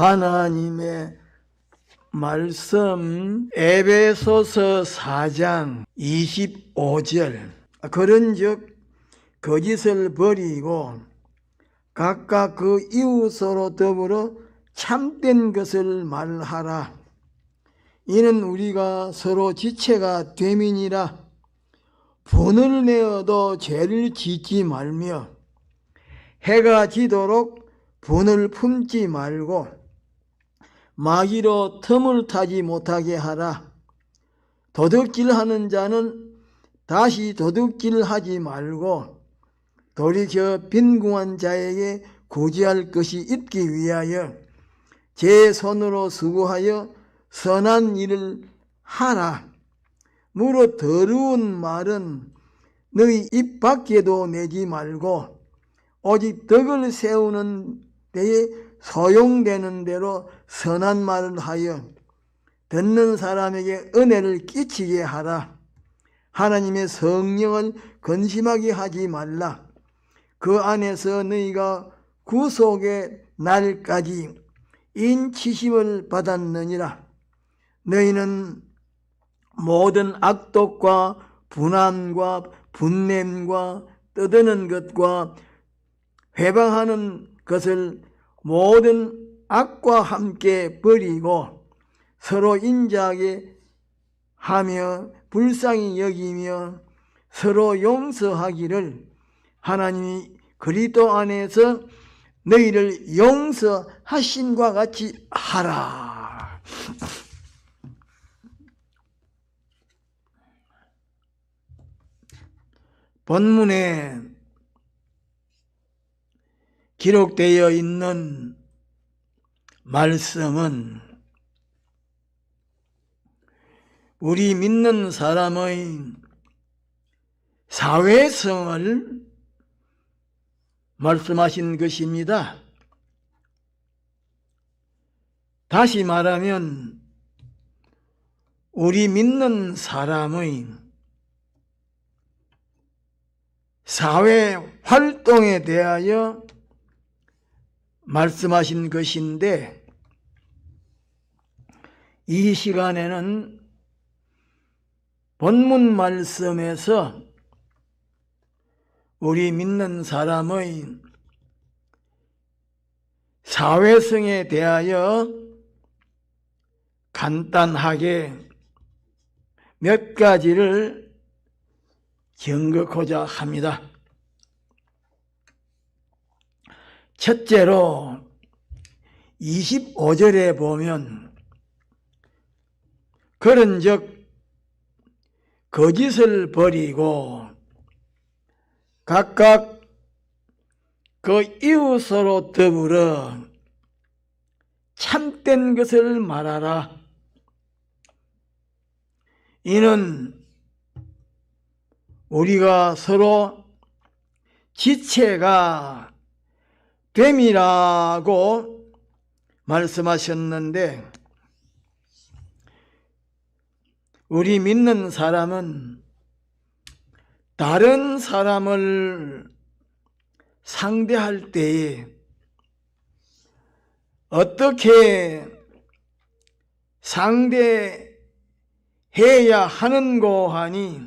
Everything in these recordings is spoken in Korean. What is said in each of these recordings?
하나님의 말씀 에베소서 4장 25절 그런즉 거짓을 버리고 각각 그 이웃으로 더불어 참된 것을 말하라. 이는 우리가 서로 지체가 됨이니라. 분을 내어도 죄를 짓지 말며 해가 지도록 분을 품지 말고 마귀로 틈을 타지 못하게 하라. 도둑질하는 자는 다시 도둑질하지 말고 돌이켜 빈궁한 자에게 구제할 것이 있기 위하여 제 손으로 수고하여 선한 일을 하라. 무릇 더러운 말은 너희 입 밖에도 내지 말고 오직 덕을 세우는 데에 소용되는 대로 선한 말을 하여 듣는 사람에게 은혜를 끼치게 하라. 하나님의 성령을 근심하게 하지 말라. 그 안에서 너희가 구속의 날까지 인치심을 받았느니라. 너희는 모든 악독과 분함과 분냄과 떠드는 것과 회방하는 것을 모든 악과 함께 버리고 서로 인자하게 하며 불쌍히 여기며 서로 용서하기를 하나님이 그리스도 안에서 너희를 용서하심과 같이 하라. 본문에 기록되어 있는 말씀은 우리 믿는 사람의 사회성을 말씀하신 것입니다. 다시 말하면 우리 믿는 사람의 사회 활동에 대하여 말씀하신 것인데 이 시간에는 본문 말씀에서 우리 믿는 사람의 사회성에 대하여 간단하게 몇 가지를 경고하고자 합니다. 첫째로 25절에 보면 그런즉 거짓을 버리고 각각 그 이웃으로 더불어 참된 것을 말하라. 이는 우리가 서로 지체가 됨이라고 말씀하셨는데 우리 믿는 사람은 다른 사람을 상대할 때에 어떻게 상대해야 하는고 하니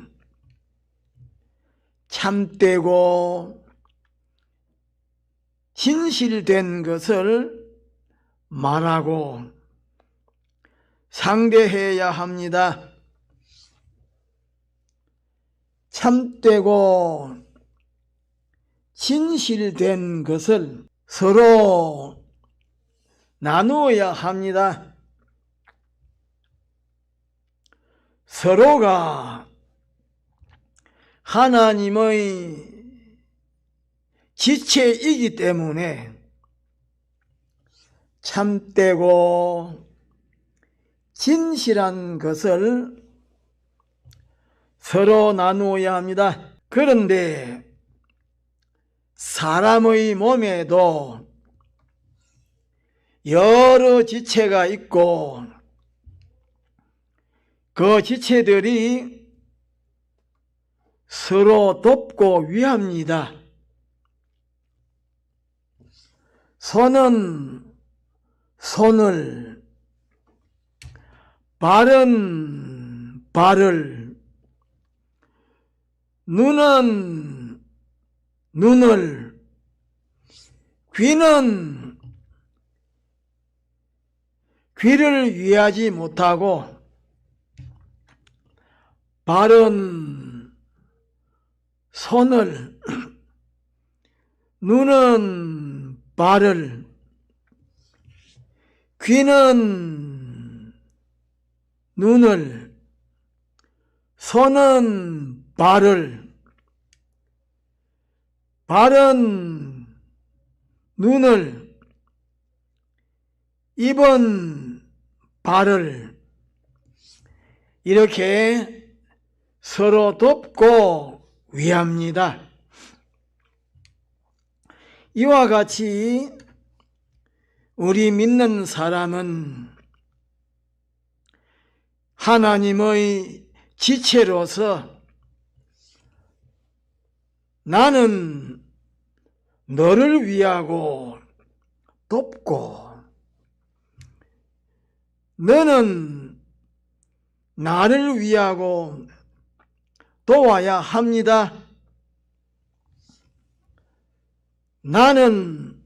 참되고 진실된 것을 말하고 상대해야 합니다. 참되고 진실된 것을 서로 나누어야 합니다. 서로가 하나님의 지체이기 때문에 참되고 진실한 것을 서로 나누어야 합니다. 그런데 사람의 몸에도 여러 지체가 있고 그 지체들이 서로 돕고 위합니다. 손은 손을, 발은 발을, 눈은 눈을, 귀는 귀를 위하지 못하고, 발은 손을, 눈은 발을, 귀는 눈을, 손은 발을, 발은 눈을, 입은 발을, 이렇게 서로 돕고 위합니다. 이와 같이 우리 믿는 사람은 하나님의 지체로서 나는 너를 위하고 돕고 너는 나를 위하고 도와야 합니다. 나는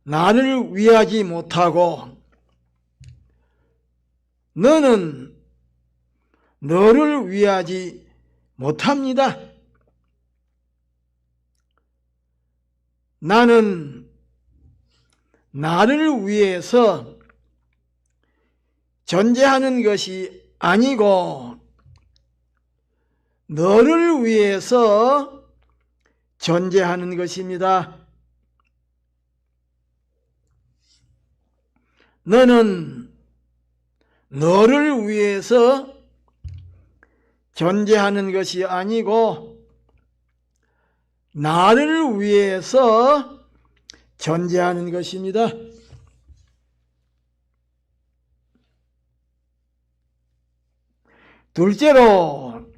나를 위하지 못하고 너는 너를 위하지 못합니다. 나는 나를 위해서 존재하는 것이 아니고 너를 위해서 존재하는 것입니다. 너는 너를 위해서 존재하는 것이 아니고 나를 위해서 존재하는 것입니다. 둘째로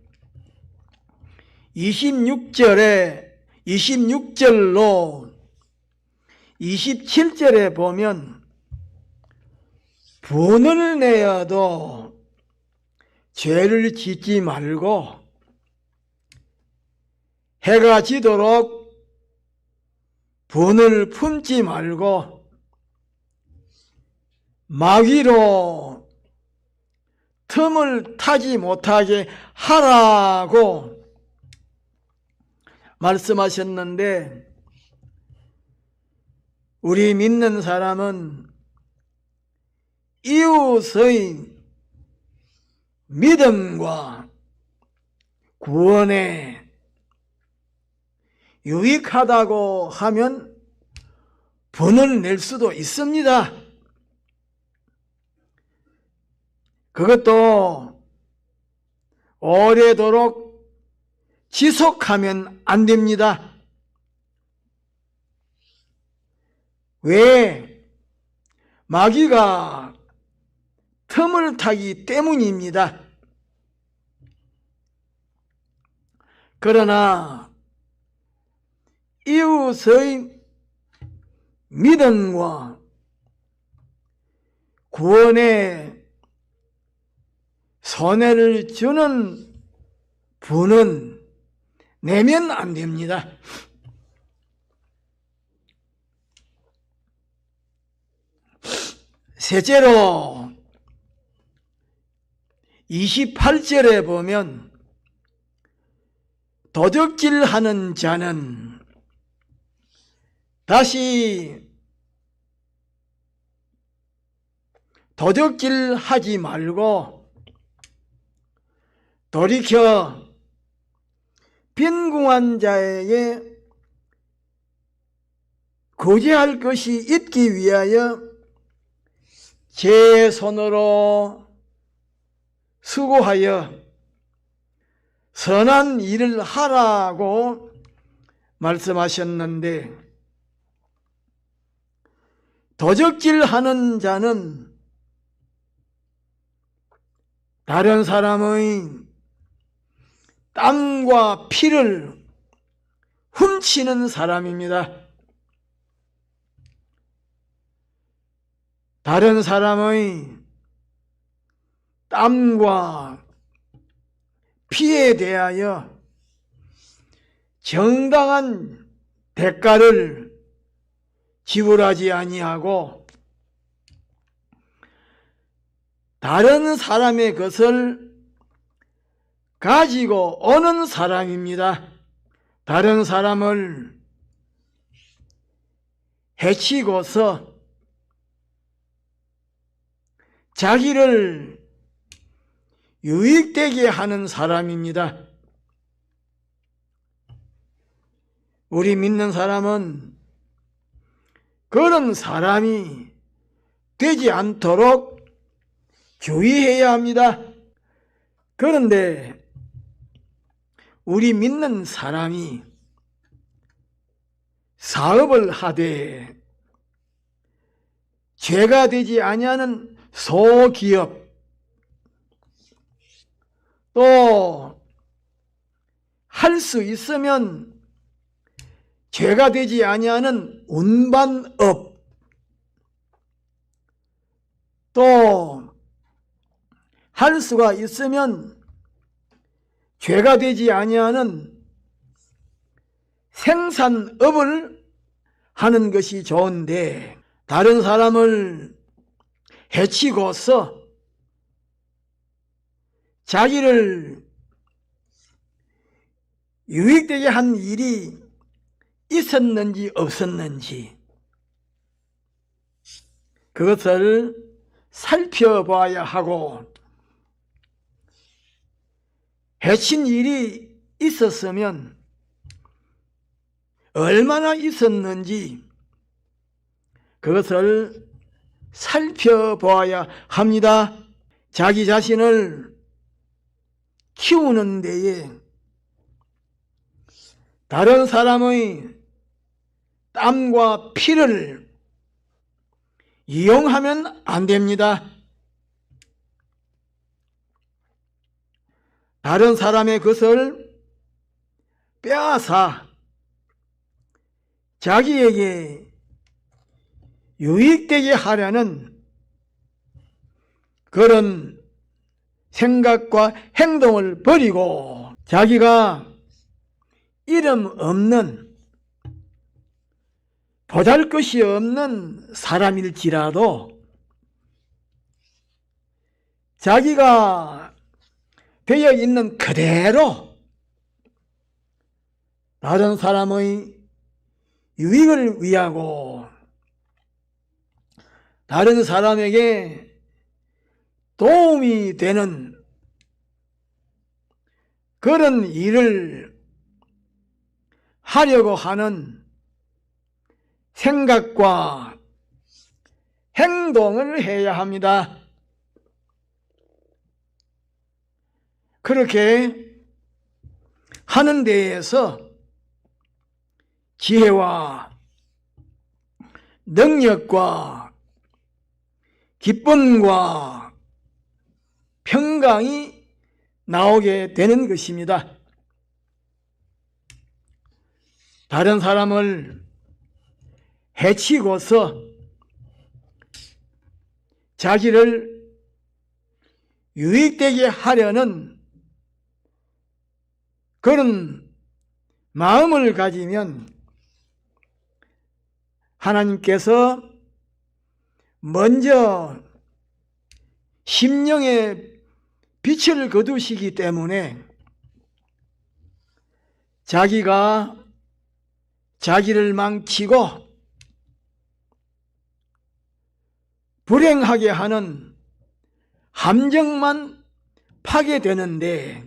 26절로 27절에 보면 분을 내어도 죄를 짓지 말고 해가 지도록 분을 품지 말고 마귀로 틈을 타지 못하게 하라고 말씀하셨는데, 우리 믿는 사람은 이웃의 믿음과 구원에 유익하다고 하면 분을 낼 수도 있습니다. 그것도 오래도록 지속하면 안 됩니다. 왜? 마귀가 틈을 타기 때문입니다. 그러나 이웃의 믿음과 구원에 손해를 주는 분은 내면 안 됩니다. 셋째로 28절에 보면 도적질하는 자는 다시 도적질하지 말고 돌이켜 빈궁한 자에게 구제할 것이 있기 위하여 제 손으로 수고하여 선한 일을 하라고 말씀하셨는데, 도적질하는 자는 다른 사람의 땀과 피를 훔치는 사람입니다. 다른 사람의 땀과 피에 대하여 정당한 대가를 지불하지 아니하고 다른 사람의 것을 가지고 오는 사람입니다. 다른 사람을 해치고서 자기를 유익되게 하는 사람입니다. 우리 믿는 사람은 그런 사람이 되지 않도록 주의해야 합니다. 그런데 우리 믿는 사람이 사업을 하되 죄가 되지 아니하는 소기업, 또 할 수 있으면 죄가 되지 아니하는 운반업, 또 할 수가 있으면 죄가 되지 아니하는 생산업을 하는 것이 좋은데, 다른 사람을 해치고서 자기를 유익되게 한 일이 있었는지 없었는지 그것을 살펴봐야 하고, 해친 일이 있었으면 얼마나 있었는지 그것을 살펴봐야 합니다. 자기 자신을 키우는 데에 다른 사람의 땀과 피를 이용하면 안 됩니다. 다른 사람의 것을 빼앗아 자기에게 유익되게 하려는 그런 생각과 행동을 버리고, 자기가 이름 없는 보잘것이 없는 사람일지라도 자기가 되어 있는 그대로 다른 사람의 유익을 위하고 다른 사람에게 도움이 되는 그런 일을 하려고 하는 생각과 행동을 해야 합니다. 그렇게 하는 데에서 지혜와 능력과 기쁨과 평강이 나오게 되는 것입니다. 다른 사람을 해치고서 자기를 유익되게 하려는 그런 마음을 가지면 하나님께서 먼저 심령에 빛을 거두시기 때문에 자기가 자기를 망치고 불행하게 하는 함정만 파게 되는데,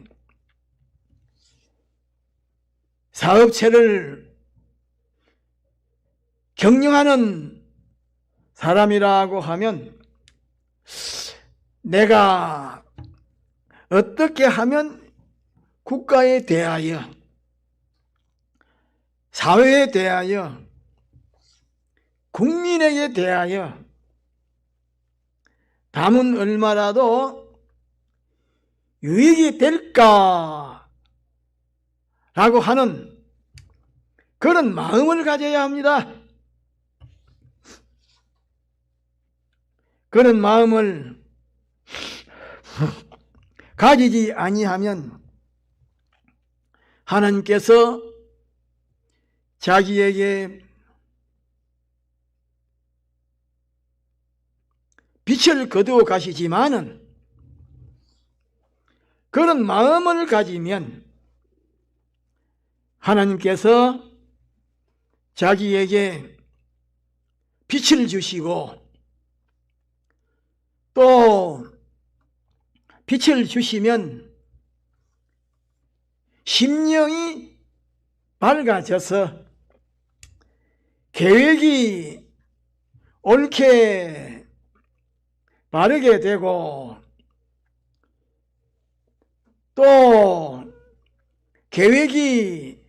사업체를 경영하는 사람이라고 하면 내가 어떻게 하면 국가에 대하여, 사회에 대하여, 국민에게 대하여 남은 얼마라도 유익이 될까라고 하는 그런 마음을 가져야 합니다. 그런 마음을 가지지 아니하면 하나님께서 자기에게 빛을 거두어 가시지만은 그런 마음을 가지면 하나님께서 자기에게 빛을 주시고 또 빛을 주시면 심령이 밝아져서 계획이 옳게 바르게 되고 또 계획이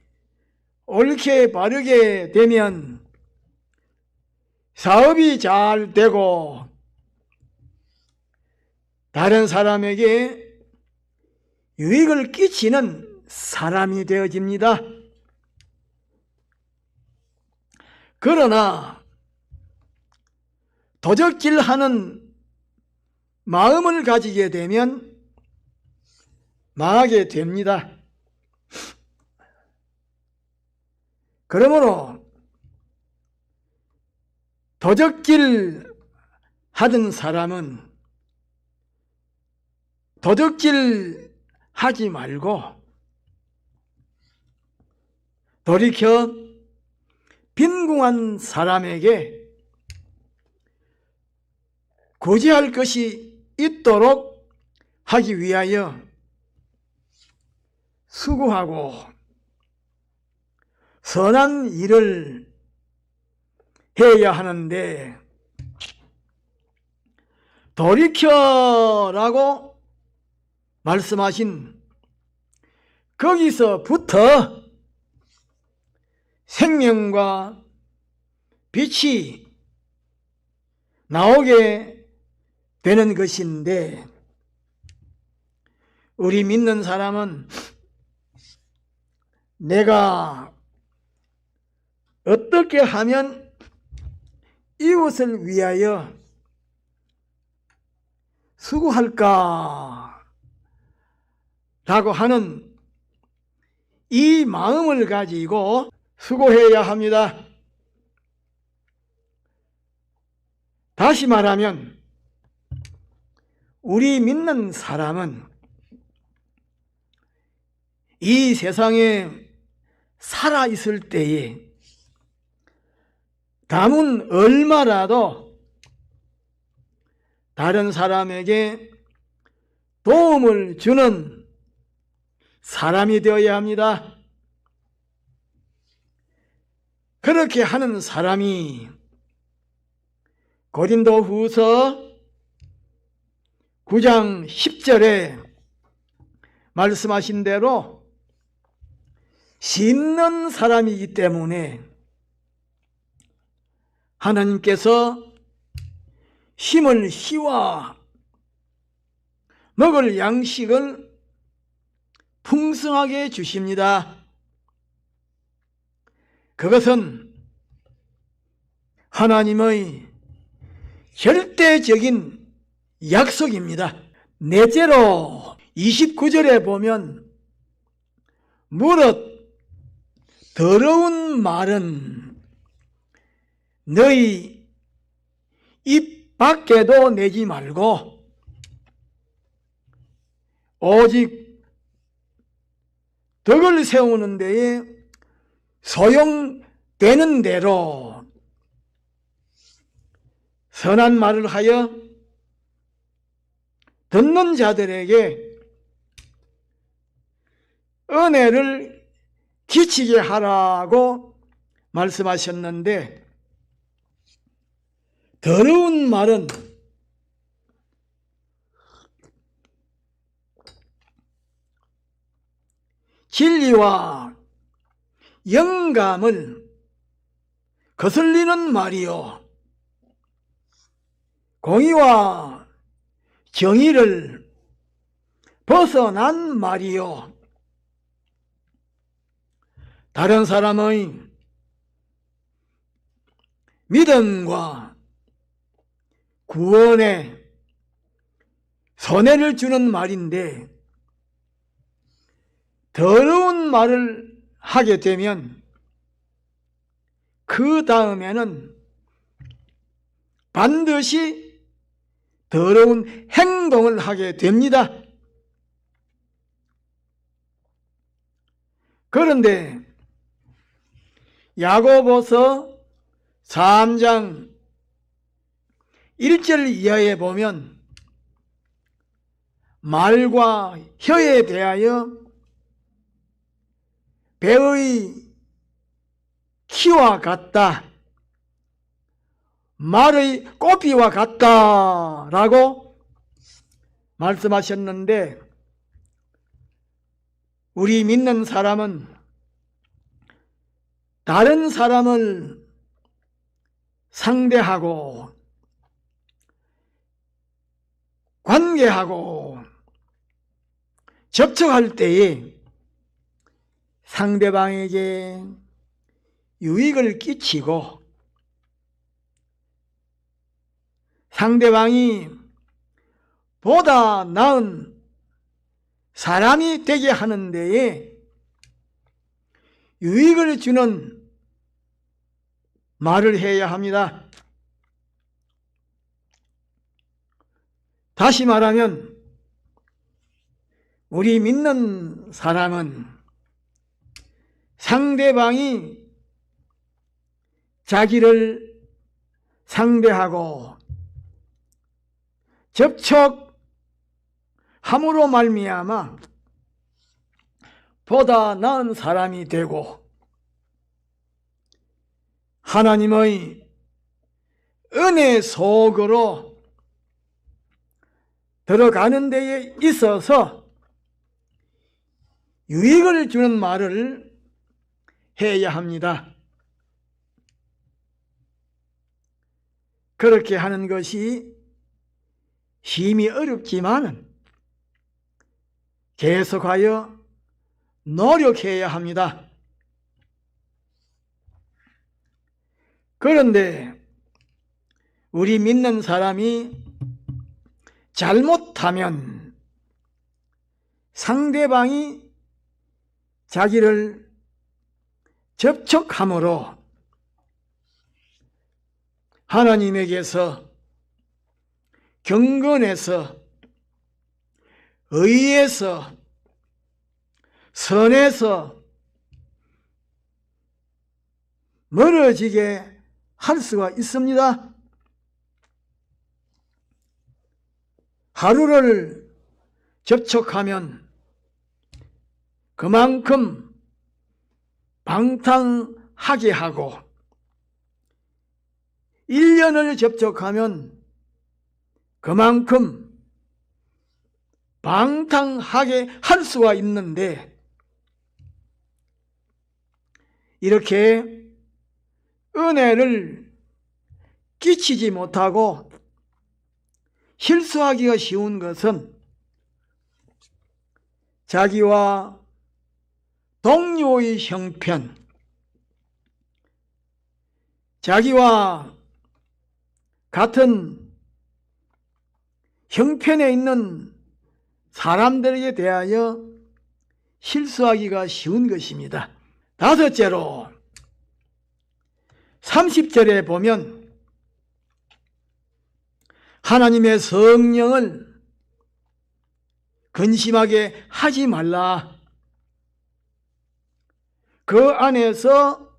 옳게 바르게 되면 사업이 잘 되고 다른 사람에게 유익을 끼치는 사람이 되어집니다. 그러나 도적질하는 마음을 가지게 되면 망하게 됩니다. 그러므로 도적질 하던 사람은 도적질 하지 말고 돌이켜 빈궁한 사람에게 구제할 것이 있도록 하기 위하여 수고하고 선한 일을 해야 하는데 돌이켜라고 말씀하신 거기서부터 생명과 빛이 나오게 되는 것인데 우리 믿는 사람은 내가 어떻게 하면 이웃을 위하여 수고할까 라고 하는 이 마음을 가지고 수고해야 합니다. 다시 말하면 우리 믿는 사람은 이 세상에 살아있을 때에 남은 얼마라도 다른 사람에게 도움을 주는 사람이 되어야 합니다. 그렇게 하는 사람이 고린도후서 9장 10절에 말씀하신 대로 심는 사람이기 때문에 하나님께서 힘을 씌워 먹을 양식을 풍성하게 주십니다. 그것은 하나님의 절대적인 약속입니다. 넷째로 29절에 보면 무릇 더러운 말은 너희 입 밖에도 내지 말고 오직 덕을 세우는 데에 소용되는 대로 선한 말을 하여 듣는 자들에게 은혜를 끼치게 하라고 말씀하셨는데 더러운 말은 진리와 영감을 거슬리는 말이요 공의와 정의를 벗어난 말이요 다른 사람의 믿음과 구원에 손해를 주는 말인데, 더러운 말을 하게 되면 그 다음에는 반드시 더러운 행동을 하게 됩니다. 그런데 야고보서 3장 1절 이하에 보면 말과 혀에 대하여 배의 키와 같다, 말의 꼬피와 같다라고 말씀하셨는데, 우리 믿는 사람은 다른 사람을 상대하고 관계하고 접촉할 때에 상대방에게 유익을 끼치고 상대방이 보다 나은 사람이 되게 하는 데에 유익을 주는 말을 해야 합니다. 다시 말하면 우리 믿는 사람은 상대방이 자기를 상대하고 접촉함으로 말미암아 보다 나은 사람이 되고 하나님의 은혜 속으로 들어가는 데에 있어서 유익을 주는 말을 해야 합니다. 그렇게 하는 것이 심히 어렵지만 계속하여 노력해야 합니다. 그런데 우리 믿는 사람이 잘못하면 상대방이 자기를 접촉함으로 하나님에게서 경건에서 의에서 선에서 멀어지게 할 수가 있습니다. 하루를 접촉하면 그만큼 방탕하게 하고 1년을 접촉하면 그만큼 방탕하게 할 수가 있는데, 이렇게 은혜를 끼치지 못하고 실수하기가 쉬운 것은 자기와 동료의 형편, 자기와 같은 형편에 있는 사람들에게 대하여 실수하기가 쉬운 것입니다. 다섯째로 30절에 보면 하나님의 성령을 근심하게 하지 말라. 그 안에서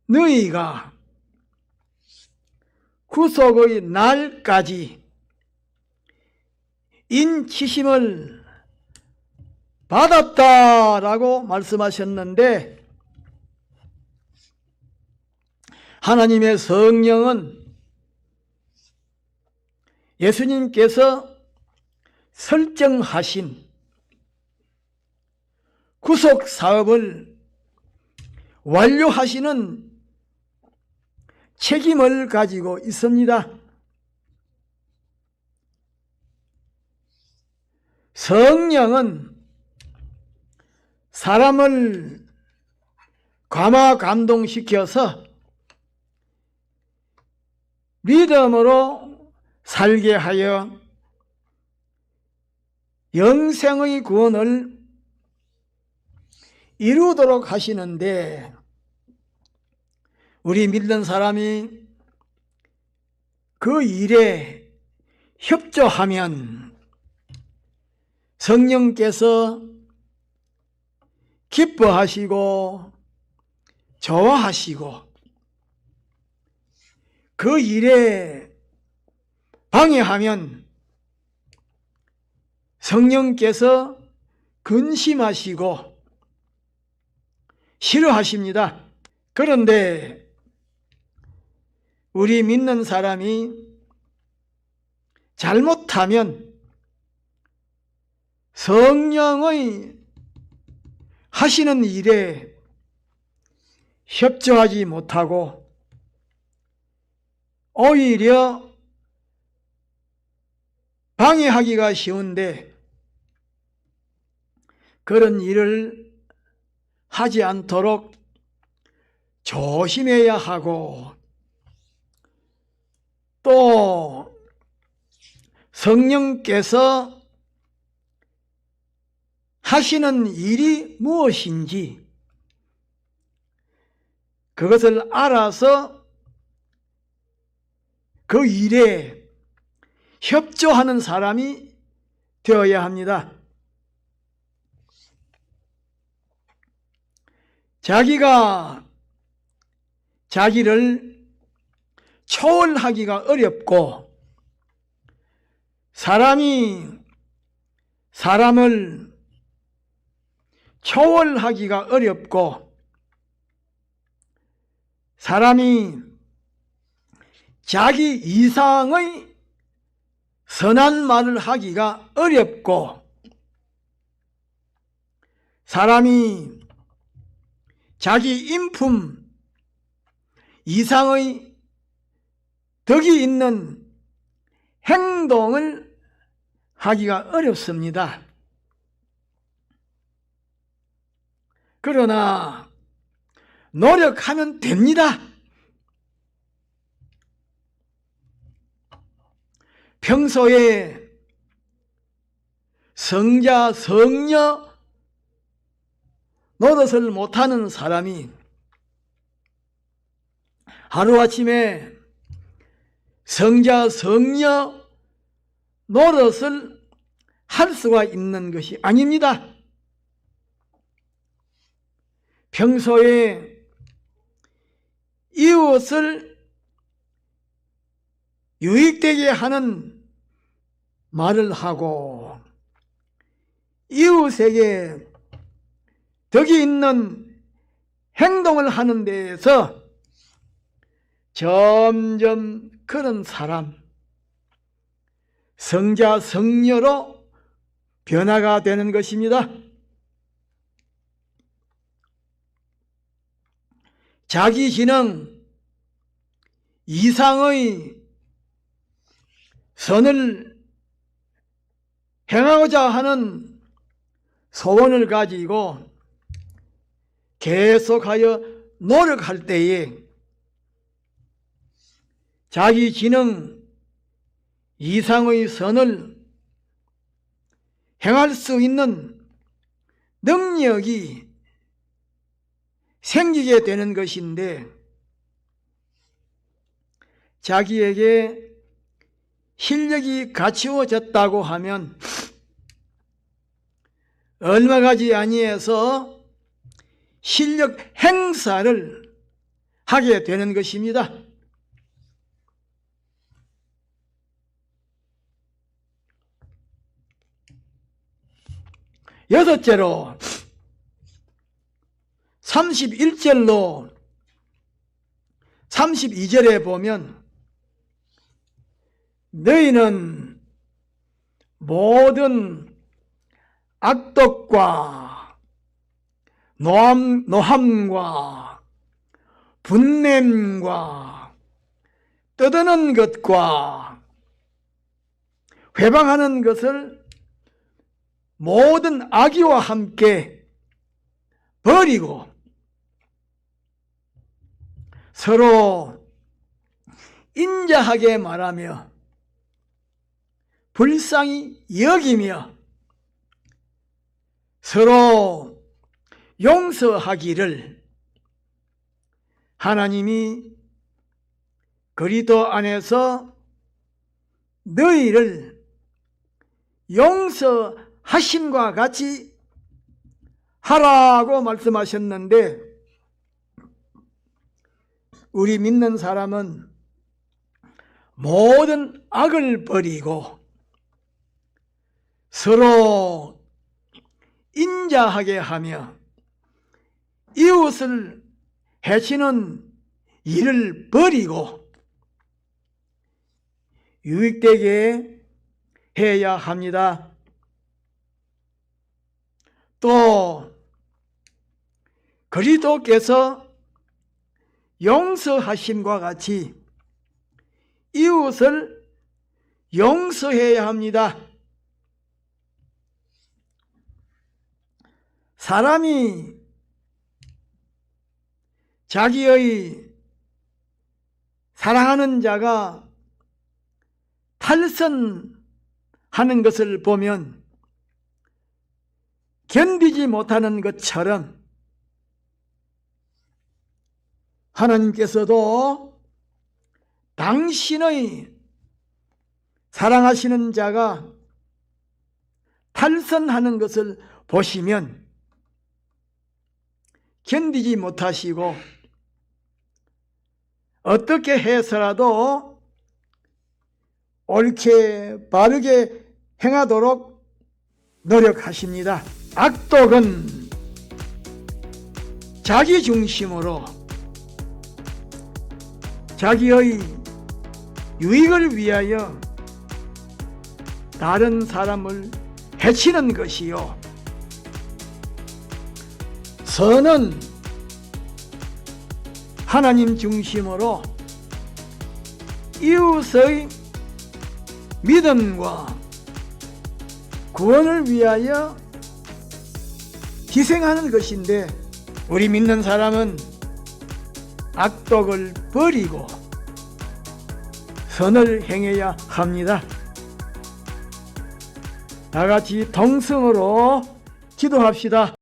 너희가 구속의 날까지 인치심을 받았다라고 말씀하셨는데, 하나님의 성령은 예수님께서 설정하신 구속 사업을 완료하시는 책임을 가지고 있습니다. 성령은 사람을 감화 감동시켜서 믿음으로 살게 하여 영생의 구원을 이루도록 하시는데, 우리 믿는 사람이 그 일에 협조하면 성령께서 기뻐하시고 좋아하시고, 그 일에 방해하면 성령께서 근심하시고 싫어하십니다. 그런데 우리 믿는 사람이 잘못하면 성령의 하시는 일에 협조하지 못하고 오히려 방해하기가 쉬운데, 그런 일을 하지 않도록 조심해야 하고, 또 성령께서 하시는 일이 무엇인지 그것을 알아서 그 일에 협조하는 사람이 되어야 합니다. 자기가 자기를 초월하기가 어렵고, 사람이 사람을 초월하기가 어렵고, 사람이 자기 이상의 선한 말을 하기가 어렵고, 사람이 자기 인품 이상의 덕이 있는 행동을 하기가 어렵습니다. 그러나 노력하면 됩니다. 평소에 성자, 성녀 노릇을 못하는 사람이 하루아침에 성자, 성녀 노릇을 할 수가 있는 것이 아닙니다. 평소에 이웃을 유익되게 하는 말을 하고, 이웃에게 덕이 있는 행동을 하는 데에서 점점 그런 사람, 성자, 성녀로 변화가 되는 것입니다. 자기 진영 이상의 선을 행하고자 하는 소원을 가지고 계속하여 노력할 때에 자기 진영 이상의 선을 행할 수 있는 능력이 생기게 되는 것인데, 자기에게 실력이 갖추어졌다고 하면 얼마 가지 아니해서 실력 행사를 하게 되는 것입니다. 여섯째로 31절로 32절에 보면, 너희는 모든 악독과 노함과 분냄과 떠드는 것과 회방하는 것을 모든 악의와 함께 버리고 서로 인자하게 말하며 불쌍히 여기며 서로 용서하기를 하나님이 그리스도 안에서 너희를 용서하심과 같이 하라고 말씀하셨는데, 우리 믿는 사람은 모든 악을 버리고 서로 인자하게 하며 이웃을 해치는 일을 버리고 유익되게 해야 합니다. 또 그리스도께서 용서하심과 같이 이웃을 용서해야 합니다. 사람이 자기의 사랑하는 자가 탈선하는 것을 보면 견디지 못하는 것처럼 하나님께서도 당신의 사랑하시는 자가 탈선하는 것을 보시면 견디지 못하시고 어떻게 해서라도 옳게 바르게 행하도록 노력하십니다. 악독은 자기 중심으로 자기의 유익을 위하여 다른 사람을 해치는 것이요, 선은 하나님 중심으로 이웃의 믿음과 구원을 위하여 희생하는 것인데, 우리 믿는 사람은 악독을 버리고 선을 행해야 합니다. 다 같이 동성으로 기도합시다.